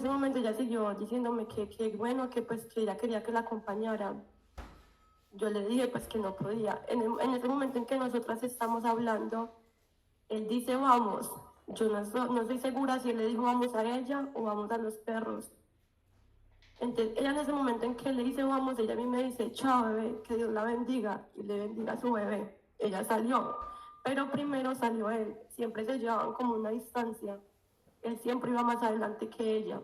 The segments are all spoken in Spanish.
ese momento ella siguió diciéndome que bueno, que pues que ella quería que la acompañara. Yo le dije pues que no podía. En ese momento en que nosotras estamos hablando, él dice vamos. Yo no estoy segura si él le dijo vamos a ella o vamos a los perros. Entonces, ella en ese momento en que le dice vamos, ella a mí me dice, chao bebé, que Dios la bendiga y le bendiga a su bebé. Ella salió, pero primero salió él. Siempre se llevaban como una distancia. Él siempre iba más adelante que ella.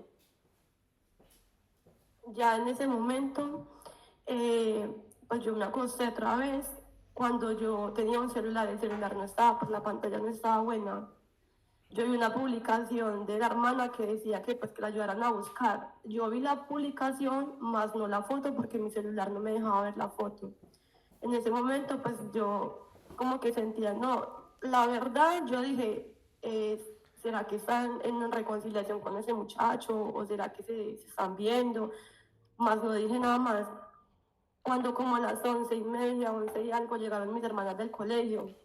Ya en ese momento, pues yo me acosté otra vez. Cuando yo tenía un celular, el celular no estaba, pues la pantalla no estaba buena. Yo vi una publicación de la hermana que decía que pues que la ayudaran a buscar. Yo vi la publicación, más no la foto, porque mi celular no me dejaba ver la foto. En ese momento, pues yo como que sentía, no, la verdad, yo dije, ¿será que están en reconciliación con ese muchacho? ¿O será que se están viendo? Más no dije nada más. Cuando como a las 11:30, 11 y algo, llegaron mis hermanas del colegio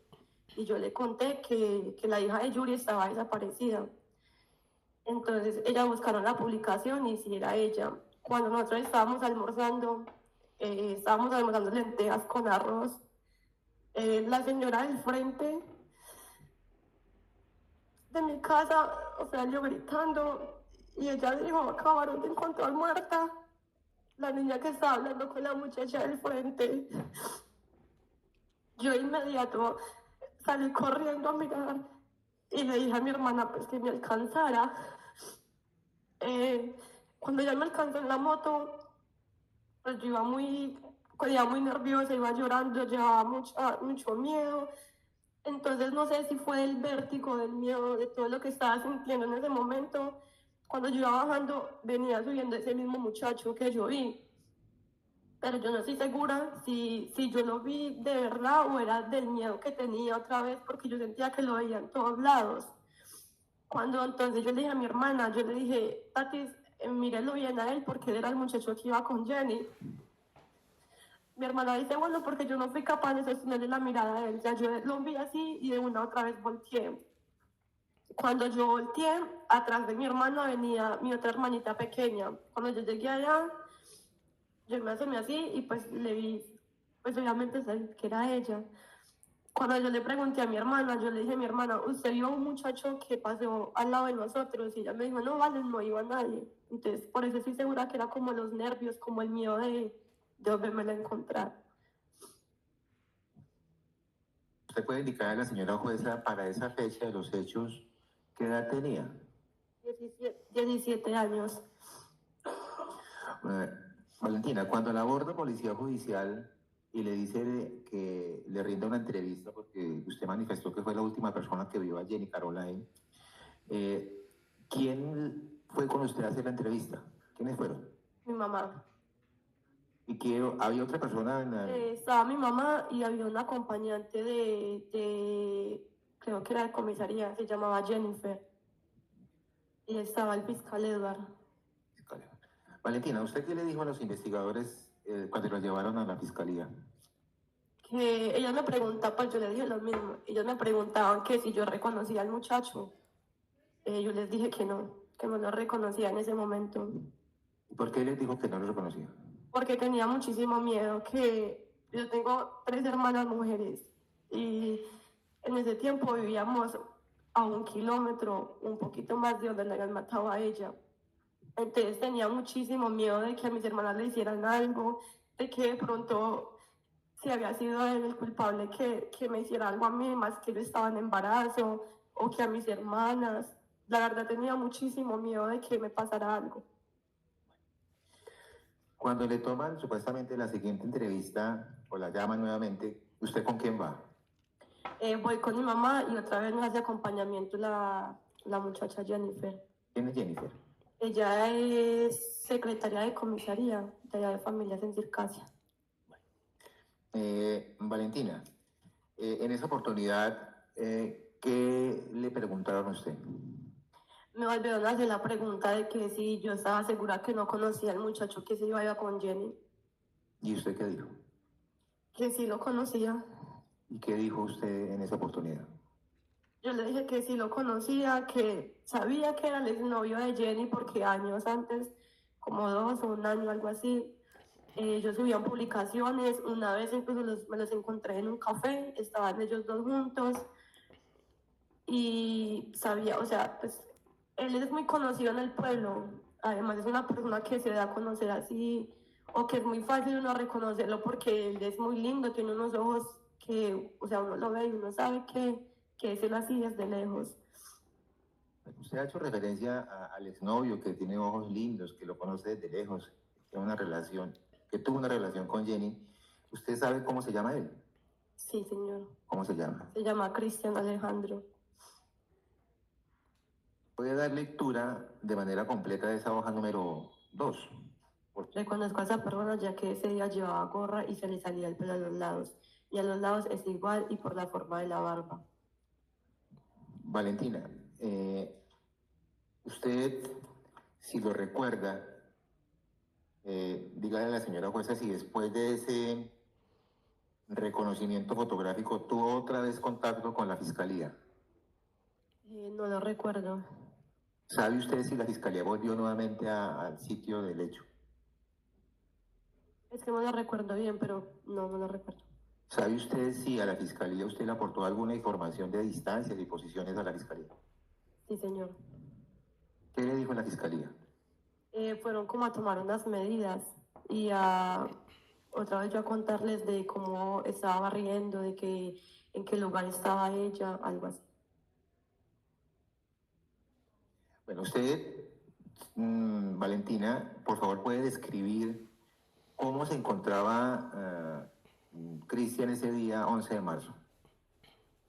y yo le conté que la hija de Yuri estaba desaparecida. Entonces ellas buscaron la publicación y si era ella. Cuando nosotros estábamos almorzando lentejas con arroz. La señora del frente de mi casa, o sea, yo gritando, y ella dijo, acabaron de encontrar muerta la niña que estaba hablando con la muchacha del frente. Yo de inmediato salí corriendo a mirar y le dije a mi hermana pues que me alcanzara. Eh, Cuando ella me alcanzó en la moto, pues yo iba muy nerviosa, iba llorando, llevaba mucho miedo. Entonces no sé si fue el vértigo, del miedo, de todo lo que estaba sintiendo en ese momento. Cuando yo iba bajando, venía subiendo ese mismo muchacho que yo vi. Pero yo no estoy segura si yo lo vi de verdad o era del miedo que tenía otra vez, porque yo sentía que lo veía en todos lados. Cuando entonces yo le dije a mi hermana, yo le dije, Tatis, mírelo bien a él, porque él era el muchacho que iba con Jenny. Mi hermana dice, bueno, porque yo no fui capaz de sostenerle la mirada a él. Ya yo lo vi así y de una otra vez volteé. Cuando yo volteé, atrás de mi hermana venía mi otra hermanita pequeña. Cuando yo llegué allá, yo me asomé así y pues le vi, pues obviamente sabía que era ella. Cuando yo le pregunté a mi hermana, yo le dije a mi hermana, ¿usted vio a un muchacho que pasó al lado de nosotros? Y ella me dijo, no, vale, no iba nadie. Entonces, por eso estoy segura que era como los nervios, como el miedo de volverme a encontrar. ¿Usted puede indicar a la señora jueza para esa fecha de los hechos qué edad tenía? 17 años. Valentina, cuando la aborda policía judicial y le dice que le rinda una entrevista porque usted manifestó que fue la última persona que vio a Jenny Caroline, ¿quién fue con usted a hacer la entrevista? ¿Quiénes fueron? Mi mamá. ¿Y que había otra persona en la... Estaba mi mamá y había una acompañante creo que era de comisaría, se llamaba Jennifer. Y estaba el fiscal Edward. Valentina, ¿usted qué le dijo a los investigadores cuando los llevaron a la fiscalía? Que ellos me preguntaban, pues yo les dije lo mismo. Ellos me preguntaban que si yo reconocía al muchacho. Yo les dije que no lo reconocía en ese momento. ¿Por qué les dijo que no lo reconocía? Porque tenía muchísimo miedo, que yo tengo 3 hermanas mujeres y en ese tiempo vivíamos a 1 kilómetro, un poquito más de donde le habían matado a ella. Entonces tenía muchísimo miedo de que a mis hermanas le hicieran algo, de que de pronto si había sido él el culpable que me hiciera algo a mí, más que yo estaba en embarazo, o que a mis hermanas. La verdad tenía muchísimo miedo de que me pasara algo. Cuando le toman supuestamente la siguiente entrevista o la llaman nuevamente, ¿usted con quién va? Voy con mi mamá y otra vez me hace acompañamiento la muchacha Jennifer. ¿Quién es Jennifer? Ella es secretaria de comisaría de allá de Familias en Circasia. Valentina, en esa oportunidad, ¿qué le preguntaron a usted? Me volvieron a hacer la pregunta de que si yo estaba segura que no conocía al muchacho que se iba a ir con Jenny. ¿Y usted qué dijo? Que sí lo conocía. ¿Y qué dijo usted en esa oportunidad? Yo le dije que sí lo conocía, que sabía que era el exnovio de Jenny porque años antes, como 2 o 1 año, algo así, yo subía publicaciones, una vez incluso me los encontré en un café, estaban ellos dos juntos y sabía, o sea, pues él es muy conocido en el pueblo, además es una persona que se da a conocer así, o que es muy fácil uno reconocerlo porque él es muy lindo, tiene unos ojos que, o sea, uno lo ve y uno sabe que es él así desde lejos. Usted ha hecho referencia al exnovio que tiene ojos lindos, que lo conoce desde lejos, que tiene una relación, que tuvo una relación con Jenny. ¿Usted sabe cómo se llama él? Sí, señor. ¿Cómo se llama? Se llama Cristian Alejandro. Puede dar lectura de manera completa de esa hoja número 2. Reconozco a esa persona ya que ese día llevaba gorra y se le salía el pelo a los lados. Y a los lados es igual y por la forma de la barba. Valentina, usted, si lo recuerda, dígale a la señora jueza si después de ese reconocimiento fotográfico tuvo otra vez contacto con la fiscalía. No lo recuerdo. ¿Sabe usted si la fiscalía volvió nuevamente al sitio del hecho? Es que no lo recuerdo bien, pero no lo recuerdo. ¿Sabe usted si a la fiscalía usted le aportó alguna información de distancias y posiciones a la fiscalía? Sí, señor. ¿Qué le dijo la fiscalía? Fueron como a tomar unas medidas y otra vez yo a contarles de cómo estaba barriendo, de que en qué lugar estaba ella, algo así. Bueno, usted, Valentina, por favor puede describir cómo se encontraba Cristian ese día 11 de marzo.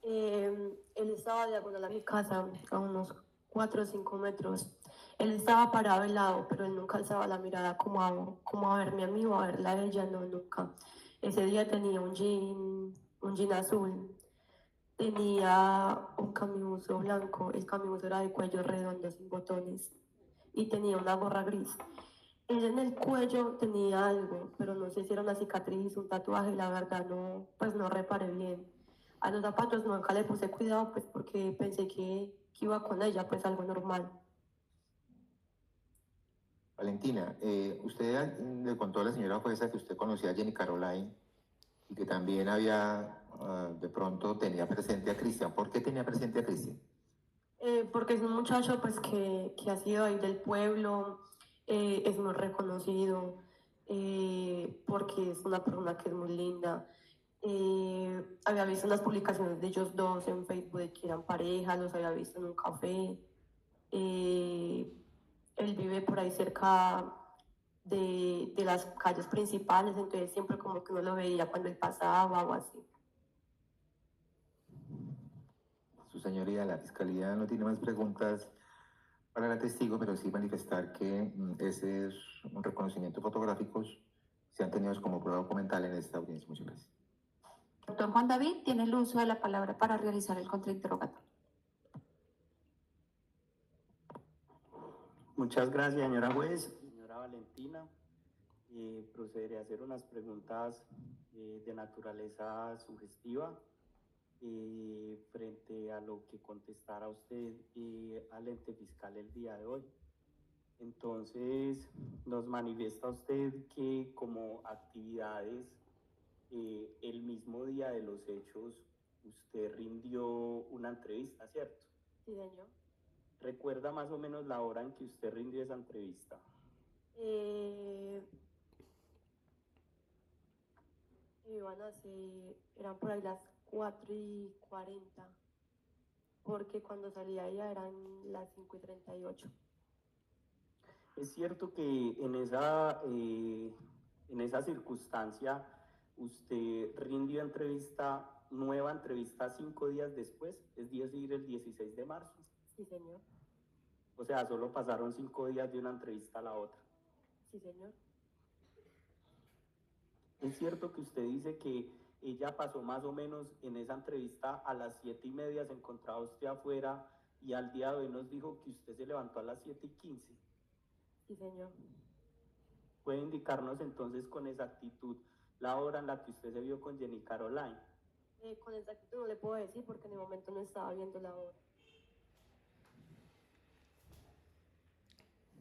Él estaba diagonal a mi casa, a unos 4 o 5 metros. Él estaba parado de lado, pero él nunca alzaba la mirada como a verme a mí o a verla a ella, no, nunca. Ese día tenía un jean azul, tenía un camibuzo blanco, el camibuzo era de cuello redondo sin botones y tenía una gorra gris. Él en el cuello tenía algo, pero no sé si era una cicatriz, un tatuaje, la verdad no, pues no reparé bien. A los zapatos nunca le puse cuidado, pues porque pensé que iba con ella, pues algo normal. Valentina, usted le contó a la señora jueza que usted conocía a Jenny Caroline y que también había, de pronto tenía presente a Cristian. ¿Por qué tenía presente a Cristian? Porque es un muchacho pues que ha sido ahí del pueblo, es muy reconocido, porque es una persona que es muy linda. Había visto unas publicaciones de ellos dos en Facebook de que eran pareja, los había visto en un café. Él vive por ahí cerca de las calles principales, entonces siempre como que uno lo veía cuando él pasaba o así. Su señoría, la fiscalía no tiene más preguntas para la testigo, pero sí manifestar que ese es un reconocimiento fotográficos se han tenido como prueba documental en esta audiencia. Muchas gracias. Doctor Juan David tiene el uso de la palabra para realizar el contrainterrogatorio. Muchas gracias, señora juez. Señora Valentina, procederé a hacer unas preguntas de naturaleza sugestiva frente a lo que contestará usted al ente fiscal el día de hoy. Entonces, nos manifiesta usted que como actividades, el mismo día de los hechos, usted rindió una entrevista, ¿cierto? Sí, señor. ¿Recuerda más o menos la hora en que usted rindió esa entrevista? Eran por ahí las 4:40, porque cuando salía ella eran las 5:38. Es cierto que en esa circunstancia usted rindió nueva entrevista 5 días después, es decir, el 16 de marzo. Sí, señor. O sea, solo pasaron 5 días de una entrevista a la otra. Sí, señor. Es cierto que usted dice que ella pasó más o menos en esa entrevista a las 7:30, se encontraba usted afuera y al día de hoy nos dijo que usted se levantó a las 7:15. Sí, señor. ¿Puede indicarnos entonces con exactitud la hora en la que usted se vio con Jenny Caroline? Con exactitud no le puedo decir porque en el momento no estaba viendo la hora.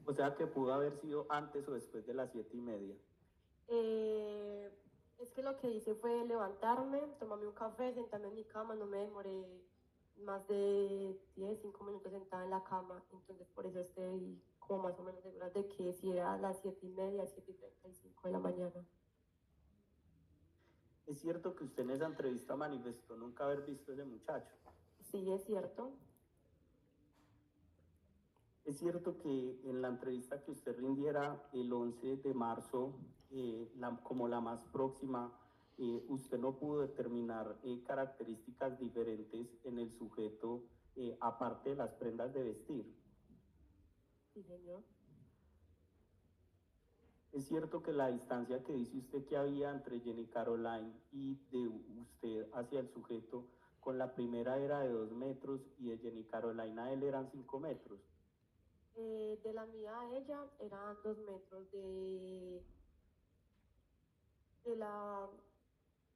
O sea que pudo haber sido antes o después de las 7:30. Es que lo que hice fue levantarme, tomarme un café, sentarme en mi cama, no me demoré más de 10, 5 minutos sentada en la cama, entonces por eso estoy como más o menos segura de que si era a las 7:30, 7:35 de la mañana. ¿Es cierto que usted en esa entrevista manifestó nunca haber visto a ese muchacho? Sí, es cierto. ¿Es cierto que en la entrevista que usted rindiera el 11 de marzo, como la más próxima, usted no pudo determinar características diferentes en el sujeto, aparte de las prendas de vestir? Sí, señor. ¿Es cierto que la distancia que dice usted que había entre Jenny Caroline y de usted hacia el sujeto, con la primera era de 2 metros y de Jenny Caroline a él eran 5 metros? De la mía a ella eran 2 metros, de la,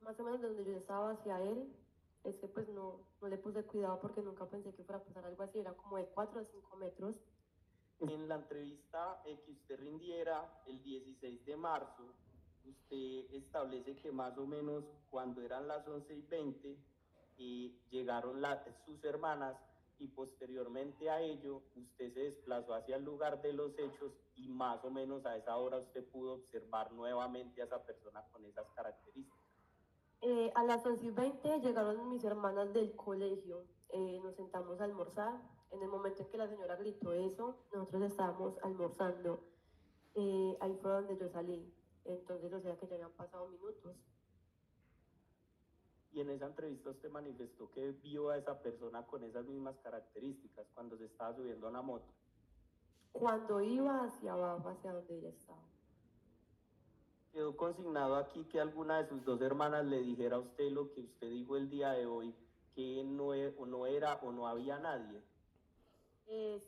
más o menos de donde yo estaba hacia él, es que pues no le puse cuidado porque nunca pensé que fuera a pasar algo así, era como de 4 a 5 metros. En la entrevista que usted rindiera el 16 de marzo, usted establece que más o menos cuando eran las 11:20 llegaron sus hermanas y posteriormente a ello usted se desplazó hacia el lugar de los hechos y más o menos a esa hora usted pudo observar nuevamente a esa persona con esas características. A las 11:20 llegaron mis hermanas del colegio, nos sentamos a almorzar. En el momento en que la señora gritó eso, nosotros estábamos almorzando. Ahí fue donde yo salí. Entonces, o sea que ya habían pasado minutos. Y en esa entrevista usted manifestó que vio a esa persona con esas mismas características cuando se estaba subiendo a una moto. Cuando iba hacia abajo, hacia donde ella estaba. Quedó consignado aquí que alguna de sus 2 hermanas le dijera a usted lo que usted dijo el día de hoy, que no era o no había nadie.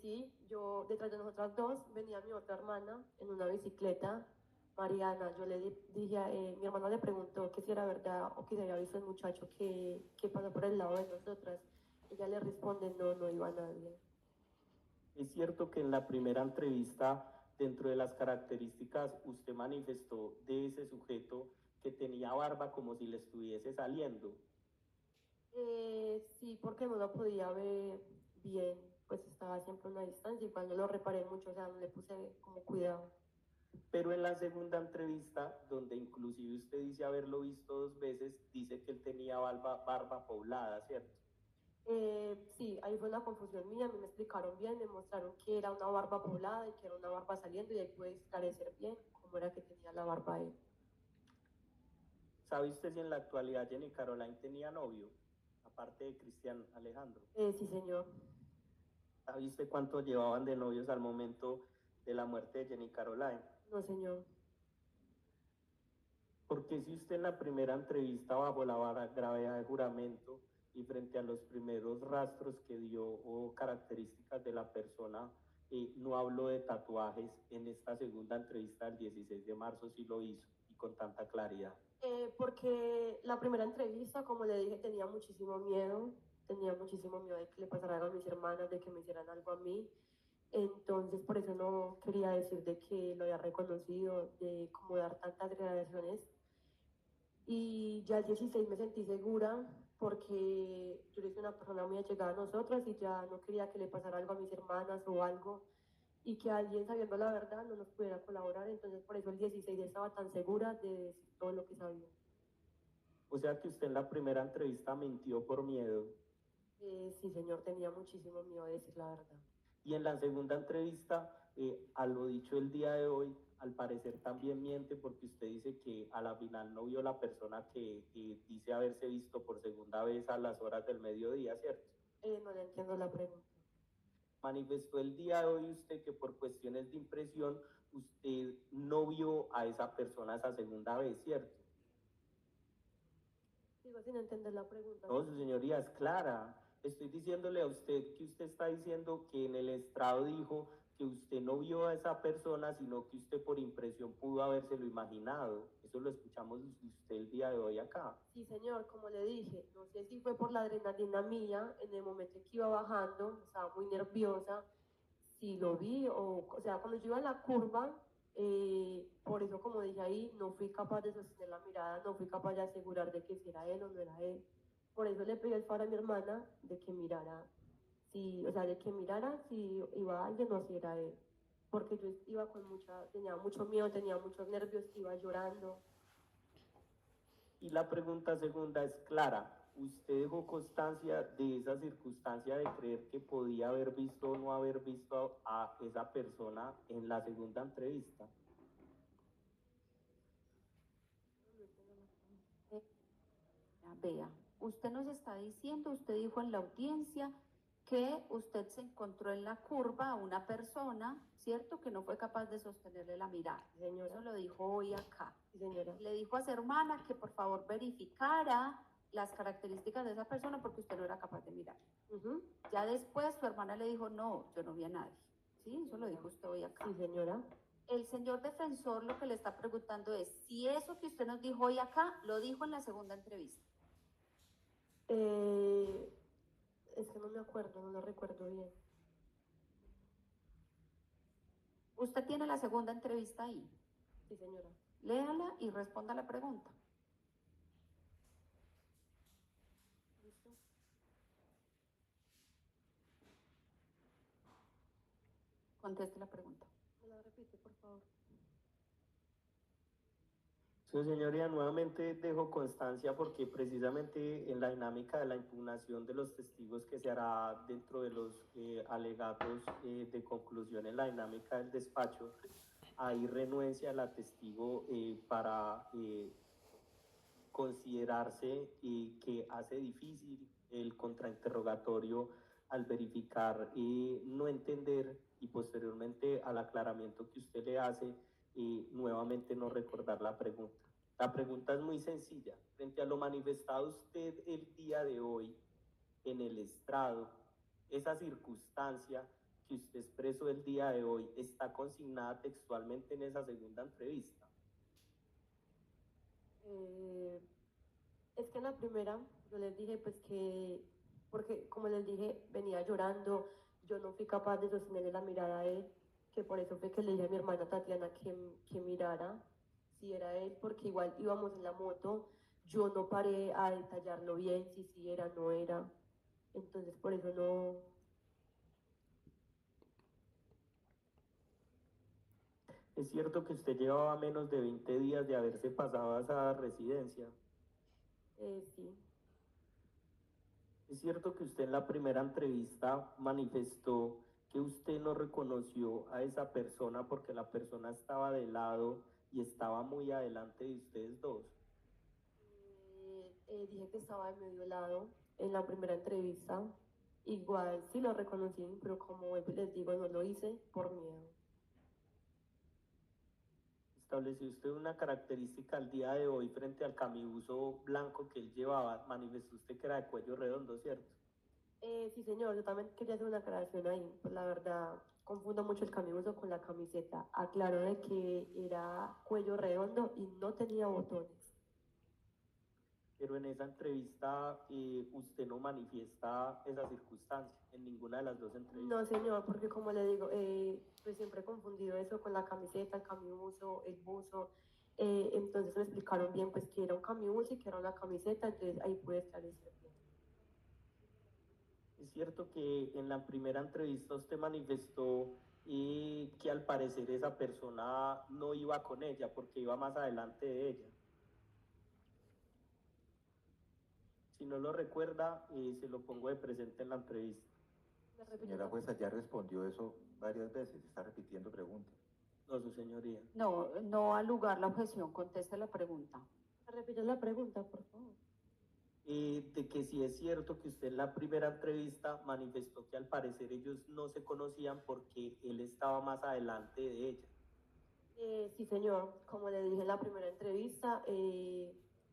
Sí, yo detrás de nosotras dos venía mi otra hermana en una bicicleta, Mariana. Yo le dije, mi hermana le preguntó que si era verdad o que se había visto el muchacho que pasó por el lado de nosotras. Ella le responde, no iba nadie. Es cierto que en la primera entrevista, dentro de las características, usted manifestó de ese sujeto que tenía barba como si le estuviese saliendo. Sí, porque no lo podía ver bien, pues estaba siempre a una distancia y cuando lo reparé mucho, o sea, no le puse como cuidado. Pero en la segunda entrevista, donde inclusive usted dice haberlo visto 2 veces, dice que él tenía barba poblada, ¿cierto? Sí, ahí fue una confusión mía, a mí me explicaron bien, me mostraron que era una barba poblada y que era una barba saliendo y ahí pude esclarecer bien cómo era que tenía la barba él. ¿Sabe usted si en la actualidad Jenny Caroline tenía novio, aparte de Cristian Alejandro? Sí, señor. ¿Sabe usted cuánto llevaban de novios al momento de la muerte de Jenny Caroline? No, señor. Porque si usted en la primera entrevista bajo la gravedad de juramento y frente a los primeros rastros que dio o características de la persona, no habló de tatuajes, en esta segunda entrevista del 16 de marzo sí lo hizo y con tanta claridad? Porque la primera entrevista, como le dije, tenía muchísimo miedo de que le pasara algo a mis hermanas, de que me hicieran algo a mí. Entonces, por eso no quería decir de que lo había reconocido, de cómo dar tantas declaraciones. Y ya el 16 me sentí segura porque yo soy una persona muy allegada a nosotros y ya no quería que le pasara algo a mis hermanas o algo y que alguien sabiendo la verdad no nos pudiera colaborar. Entonces, por eso el 16 estaba tan segura de decir todo lo que sabía. O sea que usted en la primera entrevista mintió por miedo. Sí, señor, tenía muchísimo miedo de decir la verdad. Y en la segunda entrevista, a lo dicho el día de hoy, al parecer también miente porque usted dice que a la final no vio la persona que dice haberse visto por segunda vez a las horas del mediodía, ¿cierto? No le entiendo la pregunta. Manifestó el día de hoy usted que por cuestiones de impresión usted no vio a esa persona esa segunda vez, ¿cierto? Sigo sin entender la pregunta. No, su señoría es clara. Estoy diciéndole a usted que usted está diciendo que en el estrado dijo que usted no vio a esa persona, sino que usted por impresión pudo habérselo imaginado. Eso lo escuchamos de usted el día de hoy acá. Sí, señor, como le dije, no sé si fue por la adrenalina mía, en el momento en que iba bajando, estaba muy nerviosa, si lo vi, o sea, cuando yo iba en la curva, por eso, como dije ahí, no fui capaz de sostener la mirada, no fui capaz de asegurar de que si era él o no era él. Por eso le pedí el favor a mi hermana de que mirara, si, o sea, de que mirara si iba alguien o si era él. Porque yo iba con tenía mucho miedo, tenía muchos nervios, iba llorando. Y la pregunta segunda es clara. ¿Usted dejó constancia de esa circunstancia de creer que podía haber visto o no haber visto a esa persona en la segunda entrevista? Vea, usted nos está diciendo, usted dijo en la audiencia que usted se encontró en la curva a una persona, ¿cierto? Que no fue capaz de sostenerle la mirada. Sí, señora. Eso lo dijo hoy acá. Sí, señora. Le dijo a su hermana que por favor verificara las características de esa persona porque usted no era capaz de mirar. Ya después su hermana le dijo, no, yo no vi a nadie. ¿Sí? Eso lo dijo usted hoy acá. Sí, señora. El señor defensor lo que le está preguntando es si eso que usted nos dijo hoy acá lo dijo en la segunda entrevista. Es que no me acuerdo, no lo recuerdo bien. Usted tiene la segunda entrevista ahí. Sí, señora. Léala y responda la pregunta. ¿Listo? Conteste la pregunta. ¿Me la repite, por favor? Su señoría, nuevamente dejo constancia porque precisamente en la dinámica de la impugnación de los testigos que se hará dentro de los alegatos de conclusión en la dinámica del despacho, hay renuencia de la testigo para considerarse que hace difícil el contrainterrogatorio al verificar no entender y posteriormente al aclaramiento que usted le hace nuevamente no recordar la pregunta. La pregunta es muy sencilla. Frente a lo manifestado usted el día de hoy en el estrado, esa circunstancia que usted expresó el día de hoy está consignada textualmente en esa segunda entrevista. Es que en la primera yo les dije pues que, porque como les dije, venía llorando, yo no fui capaz de sostenerle la mirada a él, que por eso fue que le dije a mi hermana Tatiana que mirara si era él, porque igual íbamos en la moto, yo no paré a detallarlo bien, si sí era, no era, entonces por eso no. ¿Es cierto que usted llevaba menos de 20 días de haberse pasado a esa residencia? Sí. ¿Es cierto que usted en la primera entrevista manifestó que usted no reconoció a esa persona porque la persona estaba de lado y estaba muy adelante de ustedes dos? Dije que estaba de medio lado en la primera entrevista. Igual sí lo reconocí, pero como les digo, no lo hice por miedo. ¿Estableció usted una característica al día de hoy frente al camibuso blanco que él llevaba? Manifestó usted que era de cuello redondo, ¿cierto? Sí, señor, yo también quería hacer una aclaración ahí. Pues la verdad, confundo mucho el camibuso con la camiseta. Aclaro de que era cuello redondo y no tenía botones. Pero en esa entrevista usted no manifiesta esa circunstancia en ninguna de las dos entrevistas. No, señor, porque como le digo, pues siempre he confundido eso con la camiseta, el camibuso, el buzo. Entonces me explicaron bien pues que era un camibuso y que era una camiseta, entonces ahí pude esclarecer bien. Es cierto que en la primera entrevista usted manifestó que al parecer esa persona no iba con ella porque iba más adelante de ella. Si no lo recuerda, se lo pongo de presente en la entrevista. Señora jueza, ya respondió eso varias veces, está repitiendo preguntas. No, su señoría. No al lugar la objeción, conteste la pregunta. ¿Me repites la pregunta, por favor? De que si es cierto que usted en la primera entrevista manifestó que al parecer ellos no se conocían porque él estaba más adelante de ella. Sí, señor. Como le dije en la primera entrevista,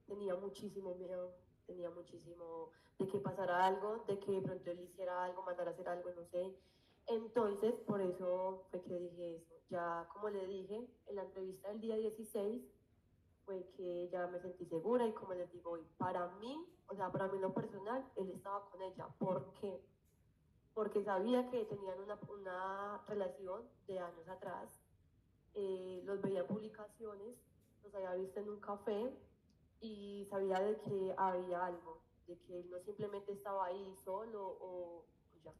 tenía muchísimo miedo, tenía muchísimo de que pasara algo, de que de pronto él hiciera algo, mandara a hacer algo, no sé. Entonces, por eso fue que dije eso. Ya, como le dije, en la entrevista del día 16 fue que ya me sentí segura y como les digo, y para mí, o sea, para mí en lo personal, él estaba con ella. ¿Por qué? Porque sabía que tenían una relación de años atrás, los veía en publicaciones, los había visto en un café y sabía de que había algo, de que él no simplemente estaba ahí solo o ya.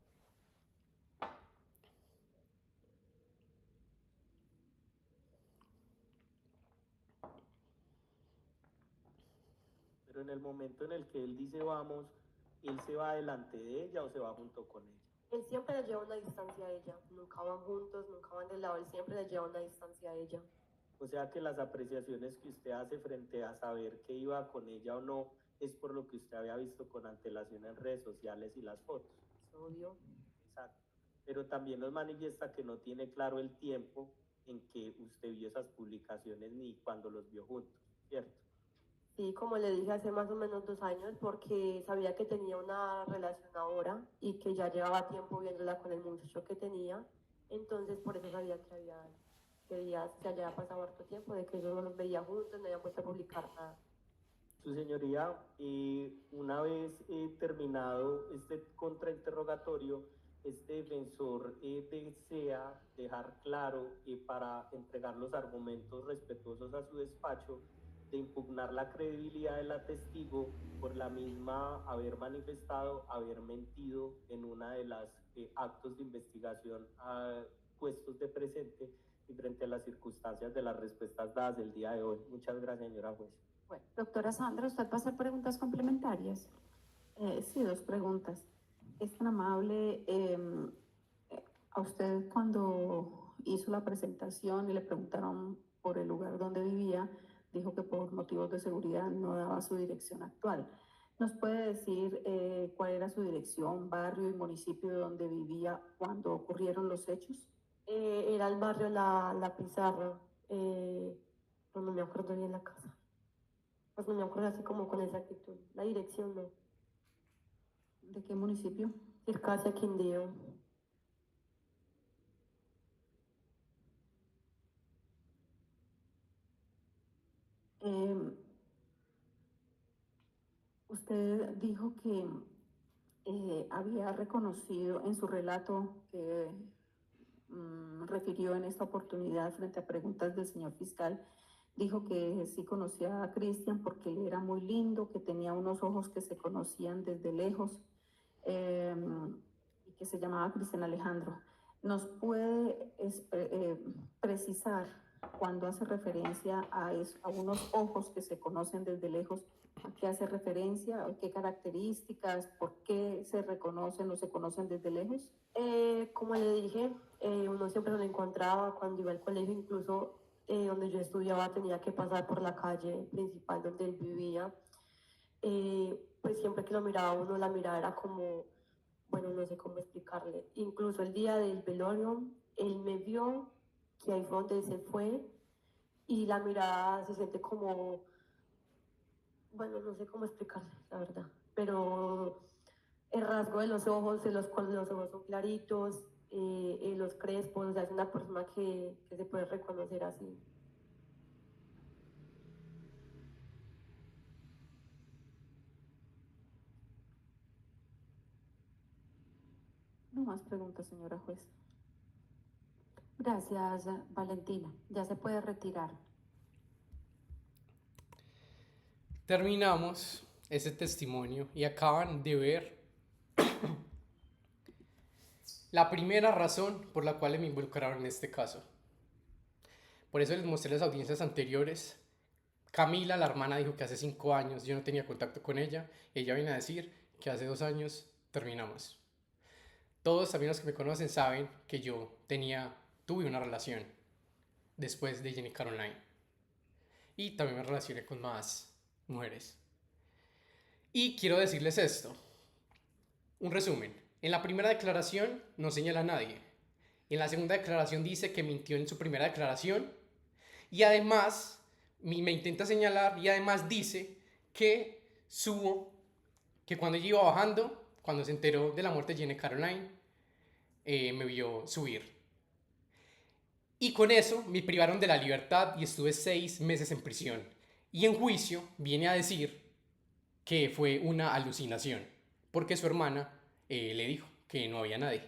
Pero en el momento en el que él dice vamos, ¿él se va delante de ella o se va junto con ella? Él siempre le lleva una distancia a ella, nunca van juntos, nunca van de lado, él siempre le lleva una distancia a ella. O sea que las apreciaciones que usted hace frente a saber que iba con ella o no es por lo que usted había visto con antelación en redes sociales y las fotos. Es obvio. Exacto. Pero también nos manifiesta que no tiene claro el tiempo en que usted vio esas publicaciones ni cuando los vio juntos, ¿cierto? Sí, como le dije, hace más o menos 2 años, porque sabía que tenía una relación ahora y que ya llevaba tiempo viéndola con el muchacho que tenía. Entonces, por eso sabía que ya se había pasado harto tiempo, de que ellos no los veía juntos, no habían puesto a publicar nada. Su señoría, una vez terminado este contrainterrogatorio, este defensor desea dejar claro para entregar los argumentos respetuosos a su despacho de impugnar la credibilidad de la testigo por la misma haber manifestado, haber mentido en una de las actos de investigación puestos de presente y frente a las circunstancias de las respuestas dadas el día de hoy. Muchas gracias, señora juez. Bueno, doctora Sandra, ¿usted va a hacer preguntas complementarias? Sí, 2 preguntas. Es tan amable, a usted cuando hizo la presentación y le preguntaron por el lugar donde vivía, dijo que por motivos de seguridad no daba su dirección actual. ¿Nos puede decir cuál era su dirección, barrio y municipio donde vivía cuando ocurrieron los hechos? Era el barrio La Pizarra, no me acuerdo bien la casa. Pues no me acuerdo así como con exactitud. La dirección no. ¿De qué municipio? Circasia, Quindío. Usted dijo que había reconocido en su relato que refirió en esta oportunidad frente a preguntas del señor fiscal, dijo que sí conocía a Cristian porque él era muy lindo, que tenía unos ojos que se conocían desde lejos y que se llamaba Cristian Alejandro. ¿Nos puede precisar cuando hace referencia a unos ojos que se conocen desde lejos? ¿A qué hace referencia? ¿A qué características? ¿Por qué se reconocen o se conocen desde lejos? Como le dije, uno siempre lo encontraba cuando iba al colegio, incluso donde yo estudiaba tenía que pasar por la calle principal donde él vivía. Pues siempre que lo miraba uno, la mirada era como, bueno, no sé cómo explicarle. Incluso el día del velorio, él me vio, que ahí fue donde él se fue, y la mirada se siente como, bueno, no sé cómo explicarle, la verdad, pero el rasgo de los ojos, los ojos son claritos, los crespos, o sea, es una persona que se puede reconocer así. No más preguntas, señora juez. Gracias, Valentina. Ya se puede retirar. Terminamos ese testimonio y acaban de ver la primera razón por la cual me involucraron en este caso. Por eso les mostré las audiencias anteriores. Camila, la hermana, dijo que hace 5 años yo no tenía contacto con ella. Ella viene a decir que hace 2 años terminamos. Todos también los que me conocen saben que yo tuve una relación después de Jenny Caroline. Y también me relacioné con más mujeres. Y quiero decirles esto. Un resumen. En la primera declaración no señala a nadie. En la segunda declaración dice que mintió en su primera declaración. Y además me intenta señalar y además dice que que cuando ella iba bajando, cuando se enteró de la muerte de Jenny Caroline, me vio subir. Y con eso me privaron de la libertad y estuve 6 meses en prisión. Y en juicio viene a decir que fue una alucinación, porque su hermana le dijo que no había nadie.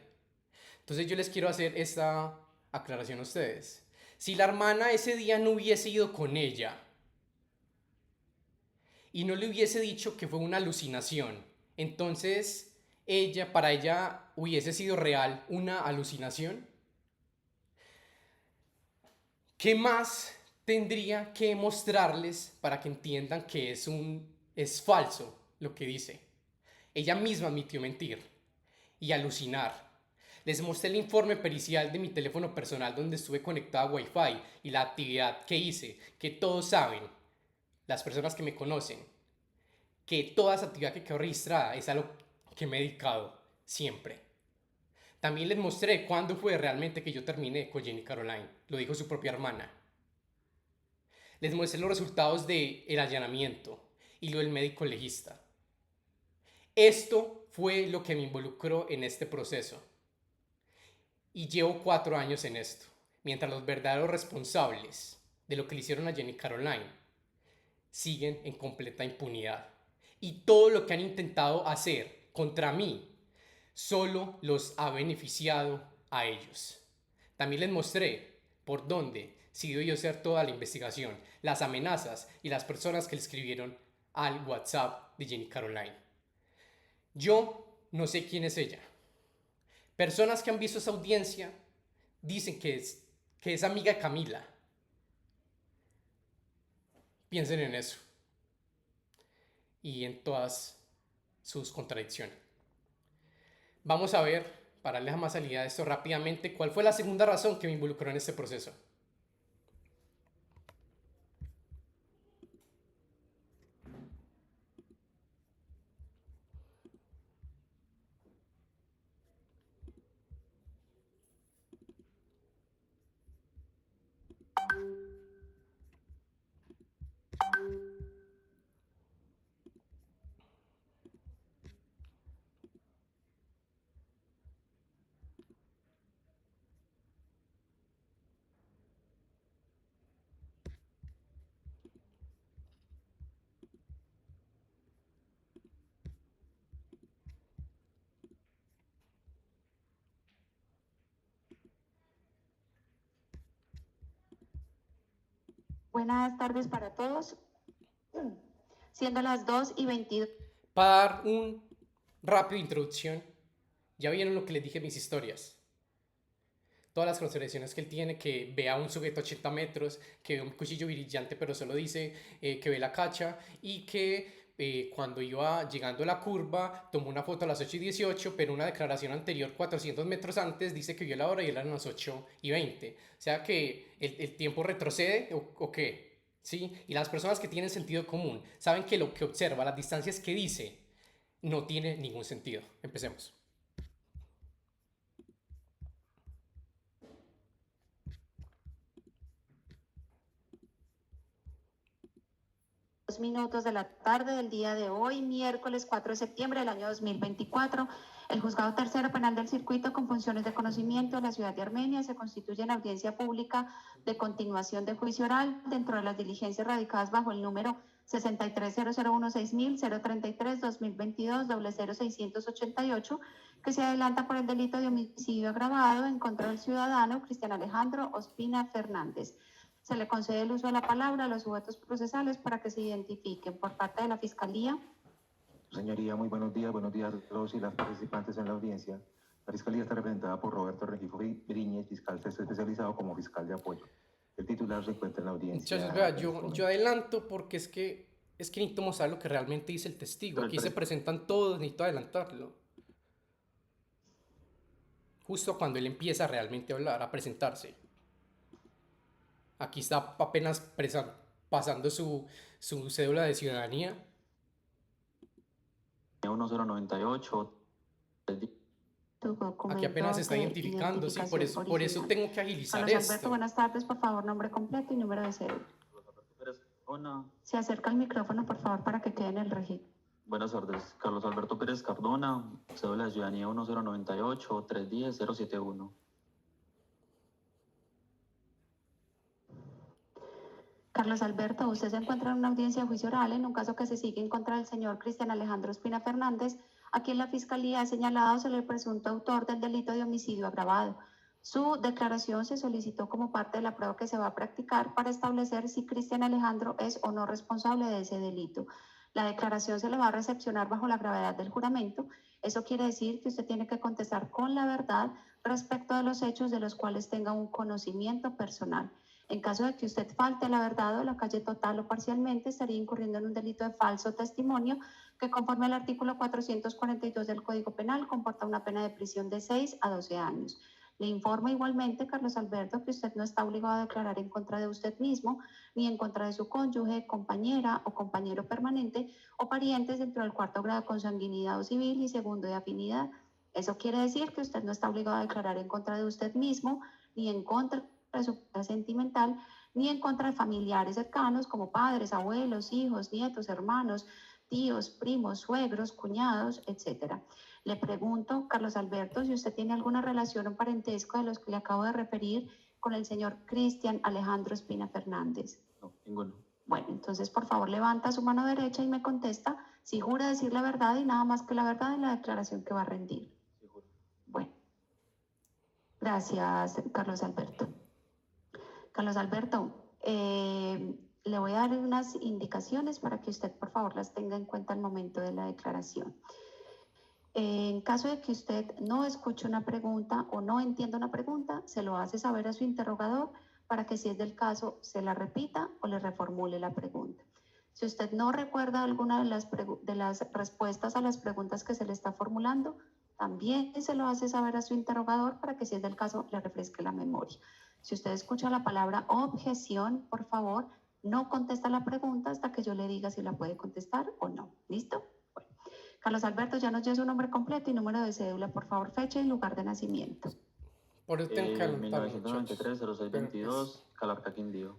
Entonces yo les quiero hacer esta aclaración a ustedes. Si la hermana ese día no hubiese ido con ella y no le hubiese dicho que fue una alucinación, entonces para ella hubiese sido real una alucinación. ¿Qué más tendría que mostrarles para que entiendan que es falso lo que dice? Ella misma admitió mentir y alucinar. Les mostré el informe pericial de mi teléfono personal donde estuve conectado a Wi-Fi y la actividad que hice, que todos saben, las personas que me conocen, que toda esa actividad que quedó registrada es a lo que me he dedicado siempre. También les mostré cuándo fue realmente que yo terminé con Jenny Caroline. Lo dijo su propia hermana. Les mostré los resultados del allanamiento y lo del médico legista. Esto fue lo que me involucró en este proceso. Y llevo 4 años en esto, mientras los verdaderos responsables de lo que le hicieron a Jenny Caroline siguen en completa impunidad. Y todo lo que han intentado hacer contra mí solo los ha beneficiado a ellos. También les mostré por dónde siguió yo hacer toda la investigación, las amenazas y las personas que le escribieron al WhatsApp de Jenny Caroline. Yo no sé quién es ella. Personas que han visto esa audiencia dicen que es amiga de Camila. Piensen en eso y en todas sus contradicciones. Vamos a ver, para darle más salida a esto rápidamente, cuál fue la segunda razón que me involucró en este proceso. Buenas tardes para todos. Siendo las 2:22. Para dar un rápido introducción, ya vieron lo que les dije en mis historias. Todas las consideraciones que él tiene, que ve a un sujeto a 80 metros, que ve un cuchillo brillante pero solo dice que ve la cacha y que cuando iba llegando a la curva tomó una foto a las 8:18, pero una declaración anterior 400 metros antes dice que vio la hora y eran las 8:20. O sea que el tiempo retrocede o qué, ¿sí? Y las personas que tienen sentido común saben que lo que observa, las distancias que dice, no tiene ningún sentido. Empecemos. Minutos de la tarde del día de hoy, miércoles 4 de septiembre del año 2024, el Juzgado Tercero Penal del Circuito con funciones de conocimiento de la ciudad de Armenia se constituye en audiencia pública de continuación de juicio oral dentro de las diligencias radicadas bajo el número 630016-033-2022-00688, que se adelanta por el delito de homicidio agravado en contra del ciudadano Cristian Alejandro Ospina Fernández. Se le concede el uso de la palabra a los sujetos procesales para que se identifiquen por parte de la Fiscalía. Señoría, muy buenos días a los y las participantes en la audiencia. La Fiscalía está representada por Roberto Rengifo Briñez, fiscal especializado como fiscal de apoyo. El titular se encuentra en la audiencia. Entonces, vea, yo adelanto porque es que necesito mostrar lo que realmente dice el testigo. Aquí se presentan todos, necesito adelantarlo. Justo cuando él empieza realmente a hablar, a presentarse. Aquí está apenas pasando su cédula de ciudadanía. 1098. Aquí apenas se está identificando, sí, por eso tengo que agilizar Carlos Alberto, esto. buenas tardes, por favor, nombre completo y número de cédula. Se acerca el micrófono, por favor, para que quede en el registro. Buenas tardes. Carlos Alberto Pérez Cardona, cédula de ciudadanía 1098 310 071. Carlos Alberto, usted se encuentra en una audiencia de juicio oral en un caso que se sigue en contra del señor Cristian Alejandro Espina Fernández, a quien la Fiscalía ha señalado ser el presunto autor del delito de homicidio agravado. Su declaración se solicitó como parte de la prueba que se va a practicar para establecer si Cristian Alejandro es o no responsable de ese delito. La declaración se le va a recepcionar bajo la gravedad del juramento. Eso quiere decir que usted tiene que contestar con la verdad respecto de los hechos de los cuales tenga un conocimiento personal. En caso de que usted falte a la verdad o la calle total o parcialmente, estaría incurriendo en un delito de falso testimonio que, conforme al artículo 442 del Código Penal, comporta una pena de prisión de 6 a 12 años. Le informo igualmente, Carlos Alberto, que usted no está obligado a declarar en contra de usted mismo, ni en contra de su cónyuge, compañera o compañero permanente o parientes dentro del cuarto grado de consanguinidad o civil y segundo de afinidad. Eso quiere decir que usted no está obligado a declarar en contra de usted mismo, ni en contra de su vida sentimental, ni en contra de familiares cercanos como padres, abuelos, hijos, nietos, hermanos, tíos, primos, suegros, cuñados, etc. Le pregunto, Carlos Alberto, si usted tiene alguna relación o parentesco de los que le acabo de referir con el señor Cristian Alejandro Espina Fernández. No, ninguno. Bueno, entonces por favor levanta su mano derecha y me contesta si jura decir la verdad y nada más que la verdad en la declaración que va a rendir. Sí, juro. Bueno, gracias, Carlos Alberto. Carlos Alberto, le voy a dar unas indicaciones para que usted por favor las tenga en cuenta al momento de la declaración. En caso de que usted no escuche una pregunta o no entienda una pregunta, se lo hace saber a su interrogador para que, si es del caso, se la repita o le reformule la pregunta. Si usted no recuerda alguna de las respuestas a las preguntas que se le está formulando, también se lo hace saber a su interrogador para que, si es del caso, le refresque la memoria. Si usted escucha la palabra objeción, por favor, no contesta la pregunta hasta que yo le diga si la puede contestar o no. ¿Listo? Bueno. Carlos Alberto, ya nos dio su nombre completo y número de cédula, por favor, fecha y lugar de nacimiento. Por eso tengo que adelantar, 1993 muchachos. 0622 Calarca, Quindío.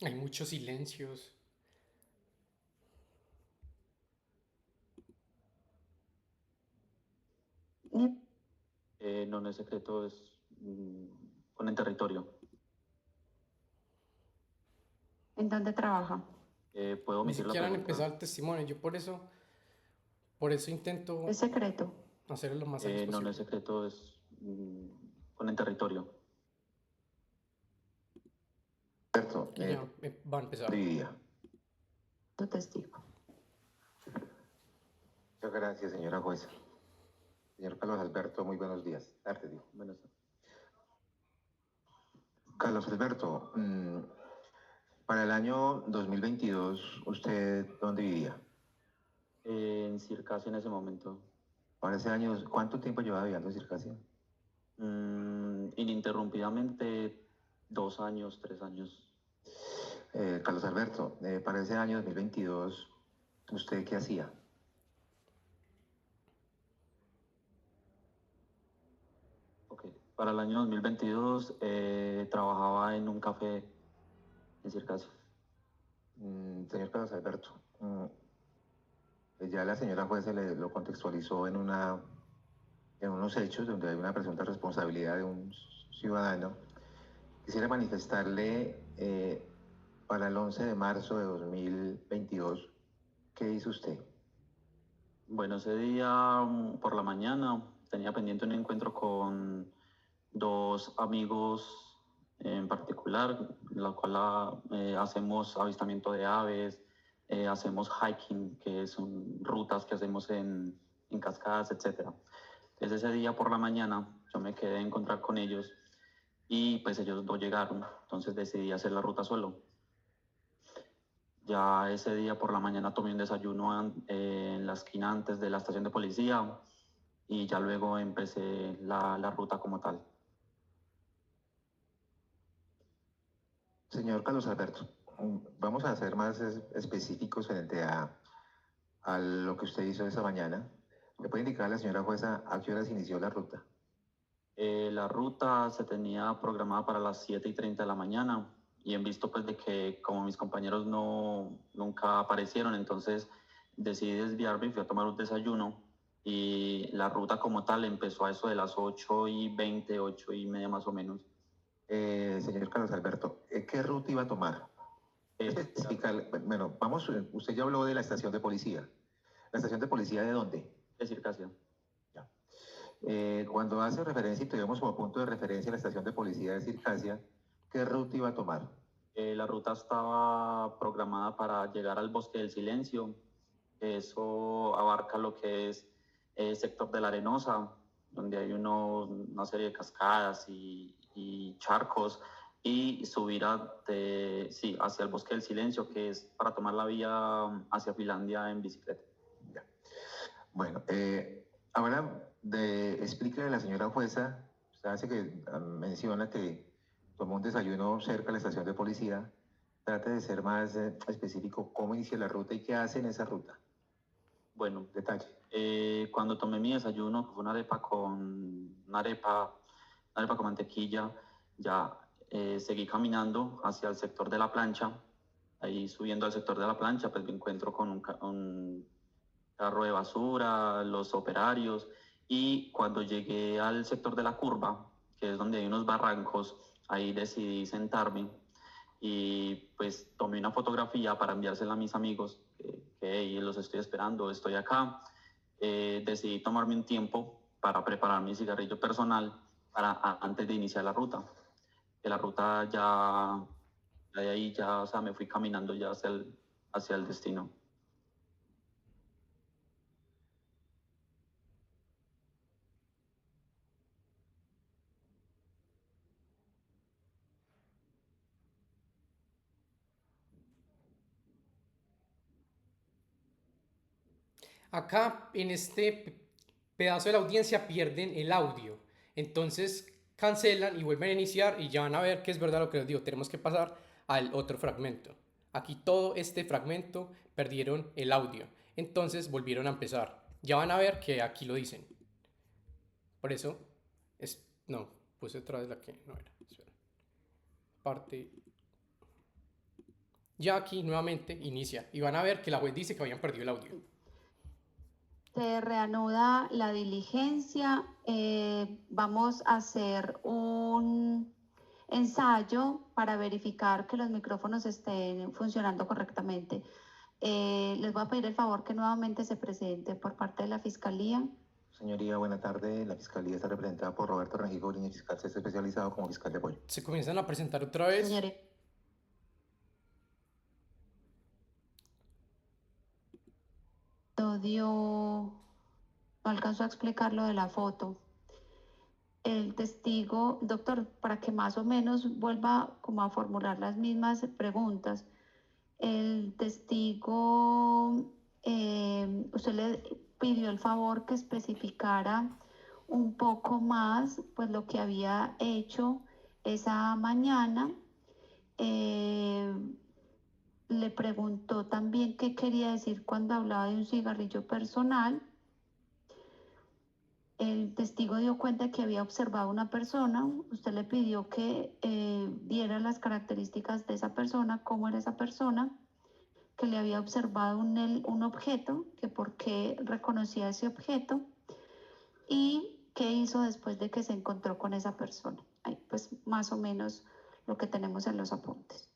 Hay muchos silencios. No es secreto, es con el territorio. ¿En dónde trabaja? Puedo Ni omitir la siquiera han pregunta. empezado el testimonio. Yo por eso intento ¿Es secreto? hacerlo lo más antes No posible. es secreto, es con el territorio. Alberto, Y ya va a empezar. vivía. Tu testigo. Muchas gracias, señora jueza. Señor Carlos Alberto, muy buenos días. Tarde, digo. Buenas tardes. Carlos Alberto, para el año 2022, ¿usted dónde vivía? En Circasia en ese momento. Para ese año, ¿cuánto tiempo llevaba viviendo en Circasia? Ininterrumpidamente 2 años, 3 años. Carlos Alberto, para ese año 2022, ¿usted qué hacía? Okay. Para el año 2022 trabajaba en un café en Circasia. Señor Carlos Alberto, ya la señora jueza lo contextualizó en unos hechos donde hay una presunta responsabilidad de un ciudadano. Quisiera manifestarle para el 11 de marzo de 2022, ¿qué hizo usted? Bueno, ese día por la mañana tenía pendiente un encuentro con 2 amigos en particular, en la cual hacemos avistamiento de aves, hacemos hiking, que son rutas que hacemos en cascadas, etc. Entonces ese día por la mañana yo me quedé a encontrar con ellos y pues ellos no llegaron, entonces decidí hacer la ruta solo. Ya ese día por la mañana tomé un desayuno en la esquina antes de la estación de policía y ya luego empecé la ruta como tal. Señor Carlos Alberto, vamos a ser más específicos frente a lo que usted hizo esa mañana. ¿Le puede indicar a la señora jueza a qué horas inició la ruta? La ruta se tenía programada para las 7:30 de la mañana y en visto pues de que como mis compañeros nunca aparecieron, entonces decidí desviarme y fui a tomar un desayuno y la ruta como tal empezó a eso de las 8:20, 8:30 más o menos. Señor Carlos Alberto, ¿qué ruta iba a tomar? Bueno, vamos, usted ya habló de la estación de policía. ¿La estación de policía de dónde? De Circasia. Ya. Cuando hace referencia y tuvimos como punto de referencia la estación de policía de Circasia, ¿qué ruta iba a tomar? La ruta estaba programada para llegar al Bosque del Silencio. Eso abarca lo que es el sector de la Arenosa, donde hay una serie de cascadas y charcos, y subir hacia el Bosque del Silencio, que es para tomar la vía hacia Finlandia en bicicleta. Ya. Bueno, ahora explíquele a la señora jueza, usted hace que menciona que tomó un desayuno cerca de la estación de policía, trate de ser más específico cómo inicia la ruta y qué hace en esa ruta. Bueno, Detalle. Cuando tomé mi desayuno, que fue una arepa con mantequilla, ya seguí caminando hacia el sector de la plancha. Ahí subiendo al sector de la plancha, pues me encuentro con un carro de basura, los operarios, y cuando llegué al sector de la curva, que es donde hay unos barrancos, ahí decidí sentarme y pues tomé una fotografía para enviársela a mis amigos, que los estoy esperando, estoy acá. Decidí tomarme un tiempo para preparar mi cigarrillo personal antes de iniciar la ruta. Que la ruta ya de ahí ya, o sea, me fui caminando ya hacia el destino. Acá en este pedazo de la audiencia pierden el audio. Entonces cancelan y vuelven a iniciar y ya van a ver que es verdad lo que les digo. Tenemos que pasar al otro fragmento. Aquí todo este fragmento perdieron el audio. Entonces volvieron a empezar. Ya van a ver que aquí lo dicen. Por eso no, puse otra vez la que no era. Espera. Parte. Ya aquí nuevamente inicia. Y van a ver que la web dice que habían perdido el audio. Se reanuda la diligencia. Vamos a hacer un ensayo para verificar que los micrófonos estén funcionando correctamente. Les voy a pedir el favor que nuevamente se presente por parte de la Fiscalía. Señoría, buena tarde. La Fiscalía está representada por Roberto Rengifo, línea fiscal especializado como fiscal de apoyo. Se comienzan a presentar otra vez. Señoría. No alcanzó a explicar lo de la foto. El testigo, doctor, para que más o menos vuelva como a formular las mismas preguntas. El testigo, usted le pidió el favor que especificara un poco más pues lo que había hecho esa mañana. Le preguntó también qué quería decir cuando hablaba de un cigarrillo personal. El testigo dio cuenta que había observado una persona. Usted le pidió que diera las características de esa persona, cómo era esa persona, que le había observado un objeto, que por qué reconocía ese objeto y qué hizo después de que se encontró con esa persona. Ahí, pues más o menos lo que tenemos en los apuntes.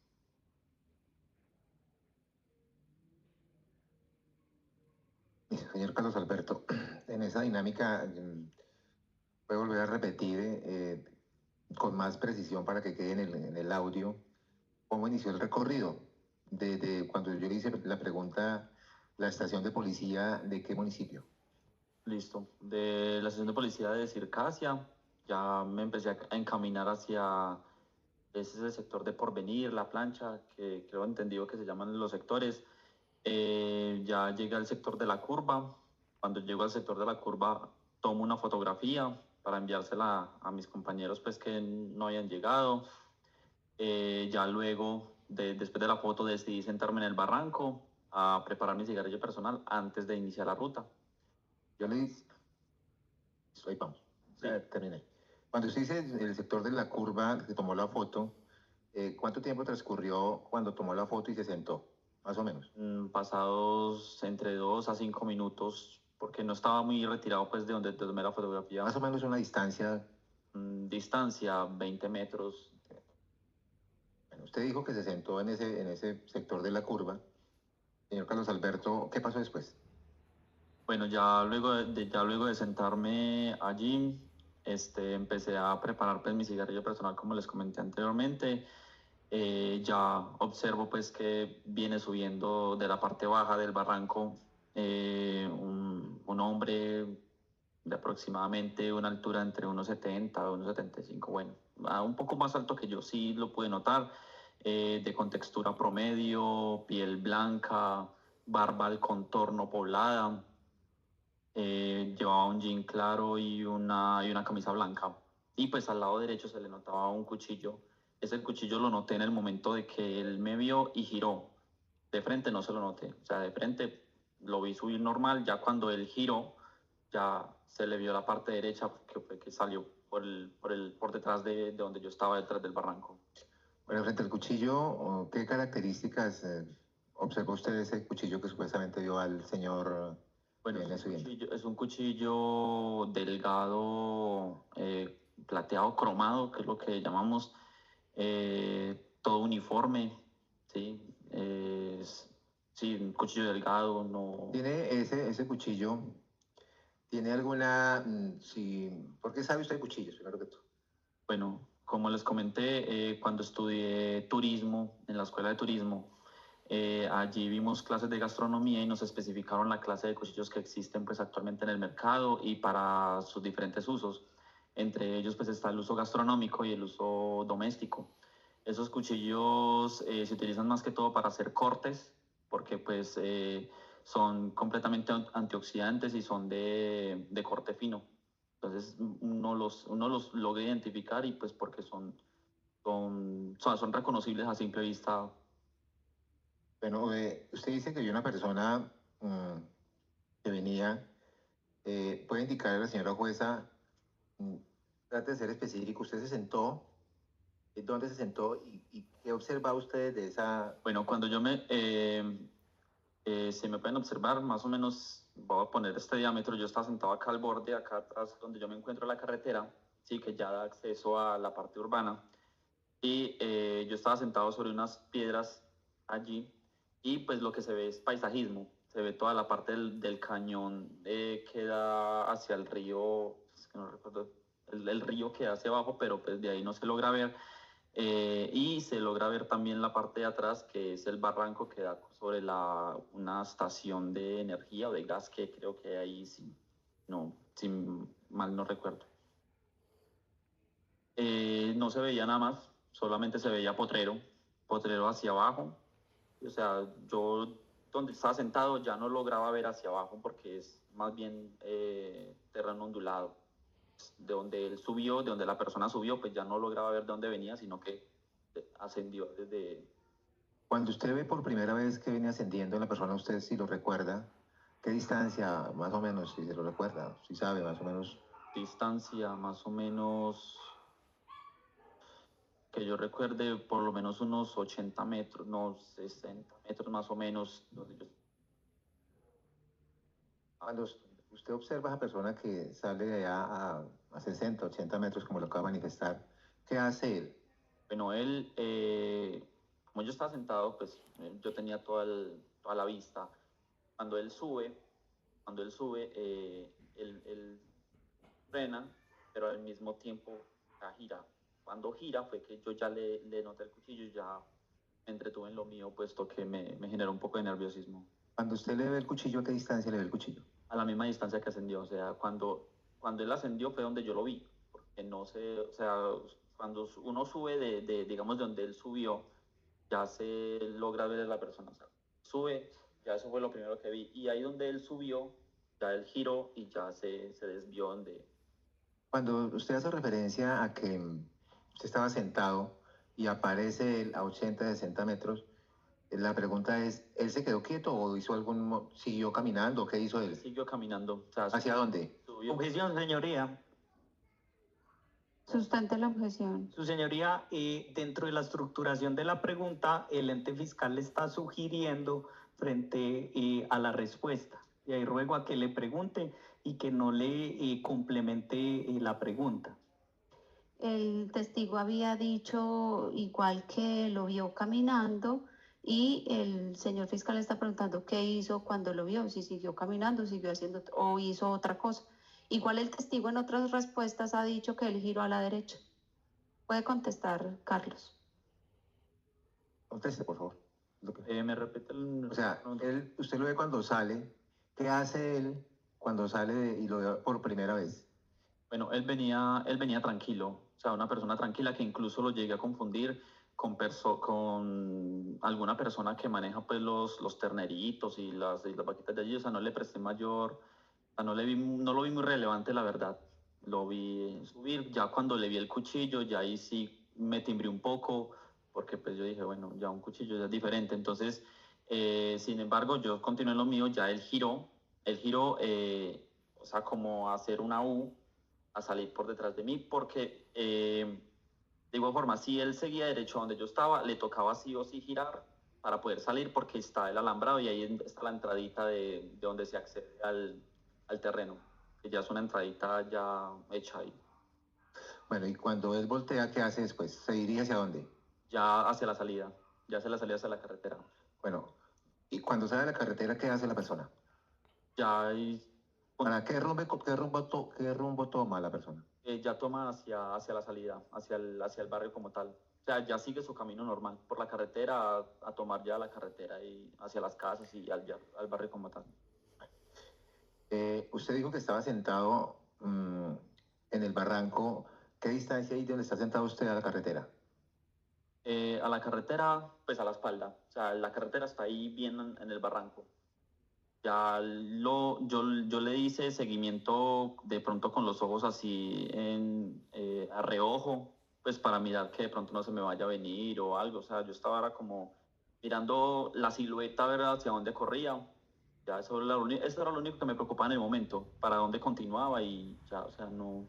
Señor Carlos Alberto, en esa dinámica voy a volver a repetir con más precisión para que quede en el audio cómo inició el recorrido. Desde cuando yo le hice la pregunta, la estación de policía, ¿de qué municipio? Listo. De la estación de policía de Circasia, ya me empecé a encaminar hacia ese sector de Porvenir, La Plancha, que creo entendido que se llaman los sectores. Ya llegué al sector de la curva. Cuando llego al sector de la curva, tomo una fotografía para enviársela a mis compañeros pues, que no habían llegado. Ya luego, después de la foto, decidí sentarme en el barranco a preparar mi cigarrillo personal antes de iniciar la ruta. Yo le dije, ahí vamos, Sí. terminé. Cuando usted dice el sector de la curva, que tomó la foto, ¿Cuánto tiempo transcurrió cuando tomó la foto y se sentó? Más o menos. Pasados entre 2 a 5 minutos, porque no estaba muy retirado pues de donde tomé la fotografía. Más o menos una distancia. Distancia, 20 metros. Bueno, usted dijo que se sentó en ese sector de la curva. Señor Carlos Alberto, ¿qué pasó después? Bueno, ya luego de sentarme allí, empecé a preparar pues mi cigarrillo personal, como les comenté anteriormente. Ya observo pues que viene subiendo de la parte baja del barranco un hombre de aproximadamente una altura entre 1,70 y 1,75, bueno, un poco más alto que yo, sí lo pude notar, de contextura promedio, piel blanca, barba al contorno poblada, llevaba un jean claro y una camisa blanca. Y pues al lado derecho se le notaba un cuchillo. Ese cuchillo lo noté en el momento de que él me vio y giró. De frente no se lo noté. O sea, de frente lo vi subir normal. Ya cuando él giró, ya se le vio la parte derecha que fue que salió por detrás de donde yo estaba, detrás del barranco. Bueno, frente al cuchillo, ¿qué características observó usted de ese cuchillo que supuestamente vio al señor? Bueno, es un cuchillo delgado, plateado, cromado, que es lo que llamamos, todo uniforme, ¿sí? Sí, un cuchillo delgado, no... ¿Tiene ese cuchillo, tiene alguna... ¿por qué sabe usted de cuchillos, primero que todo? Bueno, como les comenté, cuando estudié turismo, en la escuela de turismo, allí vimos clases de gastronomía y nos especificaron la clase de cuchillos que existen pues actualmente en el mercado y para sus diferentes usos. Entre ellos pues está el uso gastronómico y el uso doméstico. Esos cuchillos se utilizan más que todo para hacer cortes porque pues son completamente antioxidantes y son de corte fino. Entonces uno los logra identificar y pues porque son reconocibles a simple vista. Bueno, usted dice que vio una persona que venía, puede indicar a la señora jueza, trate de ser específico, usted se sentó, ¿dónde se sentó y qué observa usted de esa? Bueno, cuando se me pueden observar, más o menos, voy a poner este diámetro, yo estaba sentado acá al borde, acá atrás, donde yo me encuentro en la carretera, sí, que ya da acceso a la parte urbana, y yo estaba sentado sobre unas piedras allí, y pues lo que se ve es paisajismo, se ve toda la parte del cañón que da hacia el río, es que no recuerdo, el río que da hacia abajo, pero pues de ahí no se logra ver, y se logra ver también la parte de atrás, que es el barranco que da sobre una estación de energía o de gas que creo que hay, si mal no recuerdo. No se veía nada más, solamente se veía potrero hacia abajo. O sea, yo donde estaba sentado ya no lograba ver hacia abajo porque es más bien terreno ondulado. De donde él subió, de donde la persona subió, pues ya no lograba ver de dónde venía, sino que ascendió desde... Cuando usted ve por primera vez que viene ascendiendo la persona, usted si lo recuerda, ¿qué distancia más o menos, si se lo recuerda, si sabe más o menos? Distancia más o menos, que yo recuerde, por lo menos unos 80 metros, no, 60 metros más o menos. Cuando usted observa a esa persona que sale de allá a 60, 80 metros, como lo acaba de manifestar, ¿qué hace él? Bueno, él, como yo estaba sentado, pues yo tenía toda la vista. Cuando él sube, él frena, pero al mismo tiempo gira. Cuando gira fue que yo ya le noté el cuchillo y ya me entretuve en lo mío, puesto que me generó un poco de nerviosismo. Cuando usted le ve el cuchillo, ¿a qué distancia le ve el cuchillo? A la misma distancia que ascendió, o sea, cuando él ascendió fue donde yo lo vi, porque no sé, o sea, cuando uno sube digamos, de donde él subió, ya se logra ver a la persona, o sea, sube, ya eso fue lo primero que vi, y ahí donde él subió, ya él giró y ya se desvió donde... Cuando usted hace referencia a que usted estaba sentado y aparece él a 80, 60 metros, la pregunta es, ¿él se quedó quieto o hizo siguió caminando? ¿Qué hizo él? Siguió caminando. O sea, ¿Hacia dónde? Objeción, señoría. Sustente la objeción. Su señoría, dentro de la estructuración de la pregunta, el ente fiscal le está sugiriendo frente a la respuesta. Y ahí ruego a que le pregunte y que no le complemente la pregunta. El testigo había dicho igual que lo vio caminando y el señor fiscal está preguntando qué hizo cuando lo vio, si siguió caminando, siguió haciendo o hizo otra cosa. Igual el testigo en otras respuestas ha dicho que él giró a la derecha. Puede contestar, Carlos. Conteste, por favor. ¿Me repite el...? O sea, usted lo ve cuando sale. ¿Qué hace él cuando sale y lo ve por primera vez? Bueno, él venía tranquilo, o sea, una persona tranquila que incluso lo llegué a confundir con alguna persona que maneja pues los terneritos y las vaquitas de allí, o sea, no le presté mayor, o sea, no lo vi muy relevante, la verdad. Lo vi subir, ya cuando le vi el cuchillo, ya ahí sí me timbré un poco, porque pues yo dije, bueno, ya un cuchillo ya es diferente, entonces, sin embargo, yo continué en lo mío, ya él giró, o sea, como a hacer una U, a salir por detrás de mí, porque de igual forma, si él seguía derecho a donde yo estaba, le tocaba sí o sí girar para poder salir, porque está el alambrado y ahí está la entradita de donde se accede al terreno, que ya es una entradita ya hecha ahí. Bueno, y cuando él voltea, ¿qué hace después? ¿Se dirige hacia dónde? Ya hacia la salida hacia la carretera. Bueno, y cuando sale a la carretera, ¿qué hace la persona? Ya ahí, ¿Para qué rumbo toma la persona? ya toma hacia la salida, hacia el barrio como tal. O sea, ya sigue su camino normal por la carretera, a tomar ya la carretera y hacia las casas y al barrio como tal. Usted dijo que estaba sentado en el barranco. ¿Qué distancia hay de donde está sentado usted a la carretera? A la carretera, pues a la espalda. O sea, la carretera está ahí bien en el barranco. Yo le hice seguimiento de pronto con los ojos así a reojo, pues para mirar que de pronto no se me vaya a venir o algo. O sea, yo estaba ahora como mirando la silueta, ver hacia dónde corría. Ya eso era lo único que me preocupaba en el momento, para dónde continuaba y ya, o sea, no,